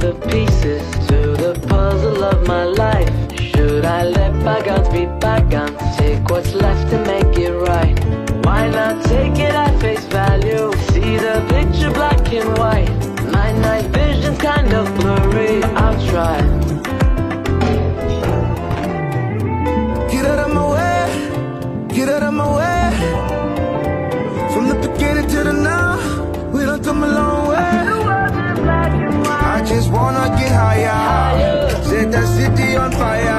the pieces to the puzzle of my life. Should I let bygones be bygones? Take what's left and make it right. Why not take it at face value? See the picture black and white. My night vision's kind of blurry. I'll try. Get out of my way, get out of my way. From the beginning to the now, we done come a long way. I just wanna get higher, set that city on fire.